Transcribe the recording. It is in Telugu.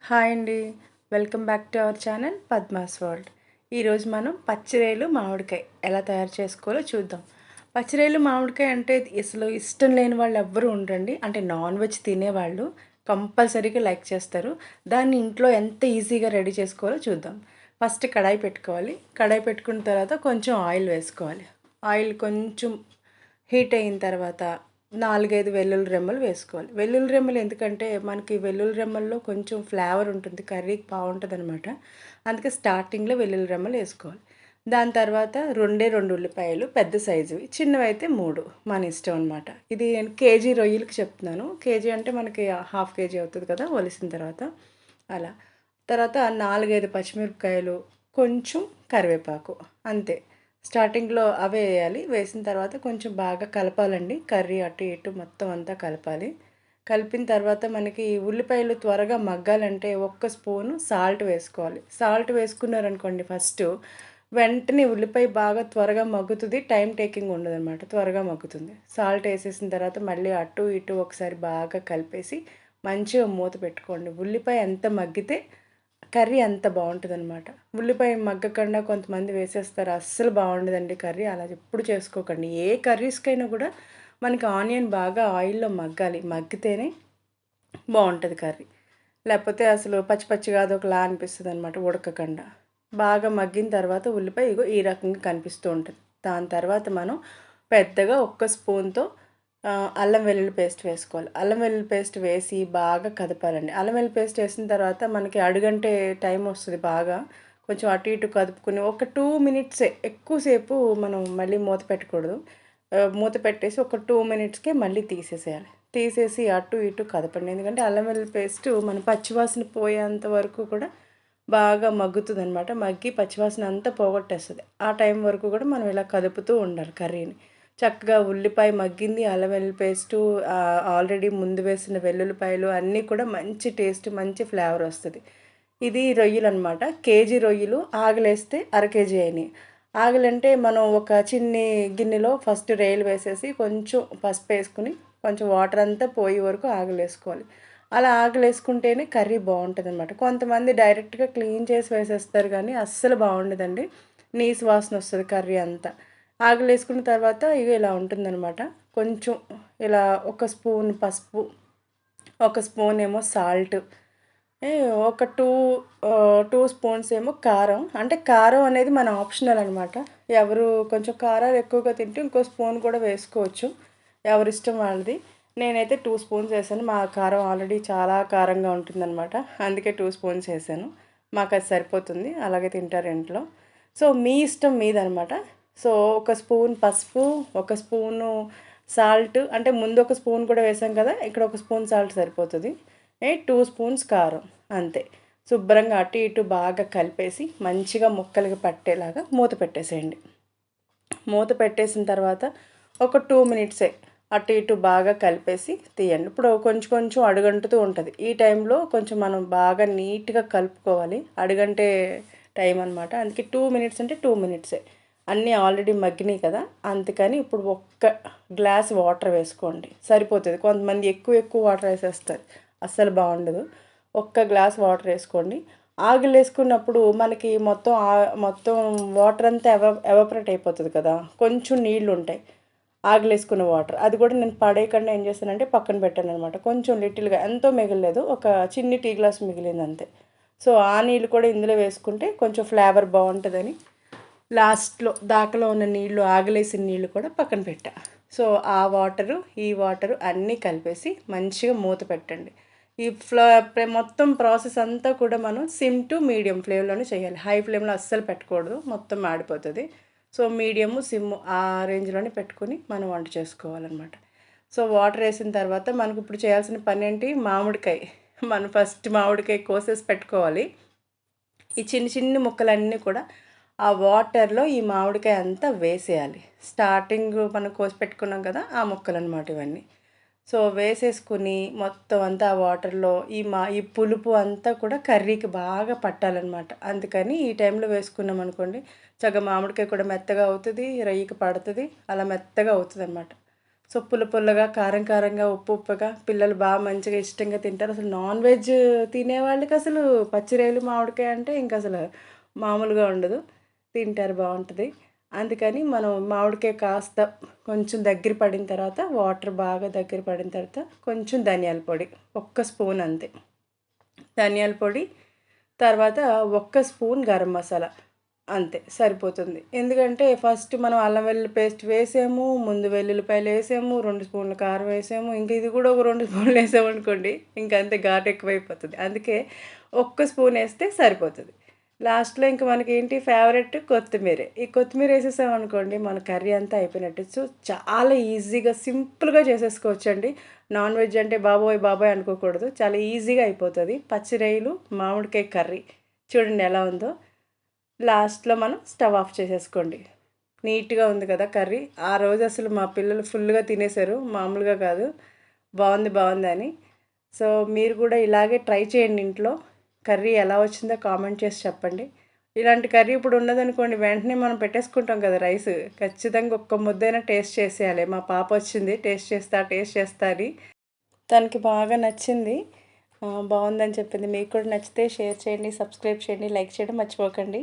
హాయ్ అండి. Welcome back to our channel Padma's world. ఈరోజు మనం పచ్చిరొయ్యలు మామిడికాయ ఎలా తయారు చేసుకోవాలో చూద్దాం. పచ్చిరొయ్యలు మామిడికాయ అంటే అసలు ఇష్టం లేని వాళ్ళు ఎవ్వరూ ఉండరండి. అంటే నాన్ వెజ్ తినేవాళ్ళు కంపల్సరీగా లైక్ చేస్తారు. దాన్ని ఇంట్లో ఎంత ఈజీగా రెడీ చేసుకోవాలో చూద్దాం. ఫస్ట్ కడాయి పెట్టుకోవాలి. కడాయి పెట్టుకున్న తర్వాత కొంచెం ఆయిల్ వేసుకోవాలి. ఆయిల్ కొంచెం హీట్ అయిన తర్వాత 4, 5 వెల్లుల్లి రెమ్మలు వేసుకోవాలి. వెల్లుల్లి రెమ్మలు ఎందుకంటే మనకి వెల్లుల్లి రెమ్మల్లో కొంచెం ఫ్లేవర్ ఉంటుంది, కర్రీకి బాగుంటుందన్నమాట. అందుకే స్టార్టింగ్లో వెల్లుల్లి రెమ్మలు వేసుకోవాలి. దాని తర్వాత 2 ఉల్లిపాయలు పెద్ద సైజువి, చిన్నవైతే 3 మన ఇష్టం అనమాట. ఇది నేను కేజీ రొయ్యలకి చెప్తున్నాను. కేజీ అంటే మనకి హాఫ్ కేజీ అవుతుంది కదా ఒలిసిన తర్వాత. అలా తర్వాత 4, 5 పచ్చిమిరపకాయలు, కొంచెం కరివేపాకు, అంతే. స్టార్టింగ్లో అవే వేయాలి. వేసిన తర్వాత కొంచెం బాగా కలపాలండి. కర్రీ అటు ఇటు మొత్తం అంతా కలపాలి. కలిపిన తర్వాత మనకి ఉల్లిపాయలు త్వరగా మగ్గాలంటే ఒక్క స్పూను సాల్ట్ వేసుకోవాలి. సాల్ట్ వేసుకున్నారనుకోండి ఫస్ట్, వెంటనే ఉల్లిపాయ బాగా త్వరగా మగ్గుతుంది. టైం టేకింగ్ ఉండదన్నమాట, త్వరగా మగ్గుతుంది. సాల్ట్ వేసేసిన తర్వాత మళ్ళీ అటు ఇటు ఒకసారి బాగా కలిపేసి మంచిగా మూత పెట్టుకోండి. ఉల్లిపాయ ఎంత మగ్గితే కర్రీ అంత బాగుంటుందన్నమాట. ఉల్లిపాయ మగ్గకుండా కొంతమంది వేసేస్తారు, అస్సలు బాగుండదండి కర్రీ. అలా ఎప్పుడు చేసుకోకండి. ఏ కర్రీస్కైనా కూడా మనకి ఆనియన్ బాగా ఆయిల్లో మగ్గాలి, మగ్గితేనే బాగుంటుంది కర్రీ. లేకపోతే అసలు పచ్చి పచ్చిగా అదొకలా అనిపిస్తుంది అనమాట ఉడకకుండా. బాగా మగ్గిన తర్వాత ఉల్లిపాయ ఇగో ఈ రకంగా కనిపిస్తూ ఉంటుంది. దాని తర్వాత మనం పెద్దగా ఒక్క స్పూన్తో అల్లం వెల్లుల్లి పేస్ట్ వేసుకోవాలి. అల్లం వెల్లుల్లి పేస్ట్ వేసి బాగా కదపాలండి. అల్లం వెల్లుల్లి పేస్ట్ వేసిన తర్వాత మనకి అడుగంటే టైం వస్తుంది. బాగా కొంచెం అటు ఇటు కదుపుకుని ఒక 2 మినిట్సే, ఎక్కువసేపు మనం మళ్ళీ మూత పెట్టకూడదు. మూత పెట్టేసి ఒక 2 మినిట్స్కే మళ్ళీ తీసేసేయాలి. తీసేసి అటు ఇటు కదపండి. ఎందుకంటే అల్లం వెల్లుల్లి పేస్ట్ మన పచ్చివాసన పోయేంత వరకు కూడా బాగా మగ్గుతుందనమాట. మగ్గి పచ్చివాసన అంతా పోగొట్టేస్తుంది. ఆ టైం వరకు కూడా మనం ఇలా కదుపుతూ ఉండాలి కర్రీని. చక్కగా ఉల్లిపాయ మగ్గింది, అల్లం వెల్లుల్లి పేస్టు, ఆల్రెడీ ముందు వేసిన వెల్లుల్లిపాయలు అన్నీ కూడా మంచి టేస్ట్, మంచి ఫ్లేవర్ వస్తుంది. ఇది రొయ్యలు అనమాట. కేజీ రొయ్యలు ఆగలేస్తే అర కేజీ అయినాయి. ఆగలంటే మనం ఒక చిన్ని గిన్నెలో ఫస్ట్ రేలు వేసేసి కొంచెం పసుపు వేసుకుని కొంచెం వాటర్ అంతా పోయే వరకు ఆగలేసుకోవాలి. అలా ఆగలేసుకుంటేనే కర్రీ బాగుంటుంది అనమాట. కొంతమంది డైరెక్ట్గా క్లీన్ చేసి వేసేస్తారు, కానీ అస్సలు బాగుండదండి. నీసు వాసన వస్తుంది కర్రీ అంతా. ఆగలేసుకున్న తర్వాత ఇక ఇలా ఉంటుందన్నమాట. కొంచెం ఇలా ఒక స్పూన్ పసుపు, ఒక స్పూన్ ఏమో సాల్ట్, ఒక టూ స్పూన్స్ ఏమో కారం. అంటే కారం అనేది మన ఆప్షనల్ అనమాట. ఎవరు కొంచెం కారాలు ఎక్కువగా తింటే ఇంకో స్పూన్ కూడా వేసుకోవచ్చు, ఎవరిష్టం వాళ్ళది. నేనైతే 2 స్పూన్స్ వేసాను. మా కారం ఆల్రెడీ చాలా కారంగా ఉంటుందన్నమాట, అందుకే 2 స్పూన్స్ వేసాను. మాకు అది సరిపోతుంది, అలాగే తింటారు ఇంట్లో. సో మీ ఇష్టం మీదనమాట. సో ఒక స్పూన్ పసుపు, ఒక స్పూను సాల్ట్, అంటే ముందు ఒక స్పూన్ కూడా వేసాం కదా, ఇక్కడ ఒక స్పూన్ సాల్ట్ సరిపోతుంది. 2 స్పూన్స్ కారం, అంతే. శుభ్రంగా అటు ఇటు బాగా కలిపేసి మంచిగా ముక్కలకి పట్టేలాగా మూత పెట్టేసేయండి. మూత పెట్టేసిన తర్వాత ఒక 2 మినిట్సే అటు ఇటు బాగా కలిపేసి తీయండి. ఇప్పుడు కొంచెం కొంచెం అడుగంటుతూ ఉంటుంది. ఈ టైంలో కొంచెం మనం బాగా నీట్గా కలుపుకోవాలి. అడుగంటే టైం అనమాట. అందుకే 2 మినిట్స్ అంటే 2 మినిట్సే. అన్నీ ఆల్రెడీ మగ్గినాయి కదా, అందుకని ఇప్పుడు ఒక్క గ్లాస్ వాటర్ వేసుకోండి, సరిపోతుంది. కొంతమంది ఎక్కువ ఎక్కువ వాటర్ వేసేస్తారు, అస్సలు బాగుండదు. ఒక్క గ్లాస్ వాటర్ వేసుకోండి. ఆగిలు వేసుకున్నప్పుడు మనకి మొత్తం వాటర్ అంతా ఎవాపరేట్ అయిపోతుంది కదా, కొంచెం నీళ్ళు ఉంటాయి ఆగిలేసుకున్న వాటర్. అది కూడా నేను పడేయకుండా ఏం చేస్తానంటే పక్కన పెట్టాను అనమాట. కొంచెం లిటిల్గా, ఎంతో మిగలలేదు, ఒక చిన్ని టీ గ్లాస్ మిగిలింది అంతే. సో ఆ నీళ్ళు కూడా ఇందులో వేసుకుంటే కొంచెం ఫ్లేవర్ బాగుంటుందని లాస్ట్లో దాకలో ఉన్న నీళ్ళు, ఆగలేసిన నీళ్ళు కూడా పక్కన పెట్టా. సో ఆ వాటరు ఈ వాటరు అన్నీ కలిపేసి మంచిగా మూత పెట్టండి. ఈ మొత్తం ప్రాసెస్ అంతా కూడా మనం సిమ్ టు మీడియం ఫ్లేమ్లోనే చేయాలి. హై ఫ్లేమ్లో అస్సలు పెట్టకూడదు, మొత్తం మాడిపోతుంది. సో మీడియము సిమ్ ఆ రేంజ్లోనే పెట్టుకొని మనం వంట చేసుకోవాలన్నమాట. సో వాటర్ వేసిన తర్వాత మనకు ఇప్పుడు చేయాల్సిన పని ఏంటి, మామిడికాయ. మనం ఫస్ట్ మామిడికాయ కోసేసి పెట్టుకోవాలి. ఈ చిన్న చిన్న ముక్కలన్నీ కూడా ఆ వాటర్లో ఈ మామిడికాయ అంతా వేసేయాలి. స్టార్టింగ్ మనం కోసి పెట్టుకున్నాం కదా, ఆ ముక్కలు అనమాట ఇవన్నీ. సో వేసేసుకుని మొత్తం అంతా ఆ వాటర్లో ఈ పులుపు అంతా కూడా కర్రీకి బాగా పట్టాలన్నమాట. అందుకని ఈ టైంలో వేసుకున్నాం అనుకోండి, చక్కగా మామిడికాయ కూడా మెత్తగా అవుతుంది, రొయ్యకి పడుతుంది, అలా మెత్తగా అవుతుంది అనమాట. సో పుల్లగా కారం కారంగా ఉప్పుగా పిల్లలు బాగా మంచిగా ఇష్టంగా తింటారు. అసలు నాన్ వెజ్ తినే వాళ్ళకి అసలు పచ్చిరొయ్యలు మామిడికాయ అంటే ఇంక అసలు మామూలుగా ఉండదు. తింటారు, బాగుంటుంది. అందుకని మనం మామిడికాయ కాస్త కొంచెం దగ్గర పడిన తర్వాత వాటర్ బాగా దగ్గర పడిన తర్వాత కొంచెం ధనియాల పొడి ఒక్క స్పూన్ అంతే. ధనియాల పొడి తర్వాత ఒక్క స్పూన్ గరం మసాలా అంతే సరిపోతుంది. ఎందుకంటే ఫస్ట్ మనం అల్లం వెల్లుల్లి పేస్ట్ వేసాము, ముందు వెల్లుల్లిపాయలు వేసాము, 2 స్పూన్లు కారం వేసాము, ఇంక ఇది కూడా ఒక 2 స్పూన్లు వేసామనుకోండి ఇంక అంతే ఘాటు ఎక్కువైపోతుంది. అందుకే ఒక్క స్పూన్ వేస్తే సరిపోతుంది. లాస్ట్‌లో ఇంక మనకేంటి ఫేవరెట్ కొత్తిమీర. ఈ కొత్తిమీర వేసేసామనుకోండి మన కర్రీ అంతా అయిపోయినట్టు. సో చాలా ఈజీగా సింపుల్‌గా చేసేసుకోవచ్చండి. నాన్ వెజ్ అంటే బాబోయ్! బాబోయ్! అనుకోకూడదు. చాలా ఈజీగా అయిపోతుంది. పచ్చిరొయ్యలు, మామిడికాయ కర్రీ చూడండి ఎలా ఉందో. లాస్ట్‌లో మనం స్టవ్ ఆఫ్ చేసేసుకోండి. నీట్‌గా ఉంది కదా కర్రీ. ఆ రోజు అసలు మా పిల్లలు ఫుల్‌గా తినేశారు. మామూలుగా కాదు. బావుందని. సో మీరు కూడా ఇలాగే ట్రై చేయండి ఇంట్లో. కర్రీ ఎలా వచ్చిందో కామెంట్ చేసి చెప్పండి. ఇలాంటి కర్రీ ఇప్పుడు ఉన్నదనుకోండి వెంటనే మనం పెట్టేసుకుంటాం కదా రైస్. ఖచ్చితంగా ఒక్క ముద్దైనా టేస్ట్ చేసేయాలి. మా పాప వచ్చింది టేస్ట్ చేస్తా అని. తనకి బాగా నచ్చింది. బావుందని చెప్పింది. మీకు కూడా నచ్చితే షేర్ చేయండి, సబ్స్క్రైబ్ చేయండి, లైక్ చేయడం మర్చిపోకండి.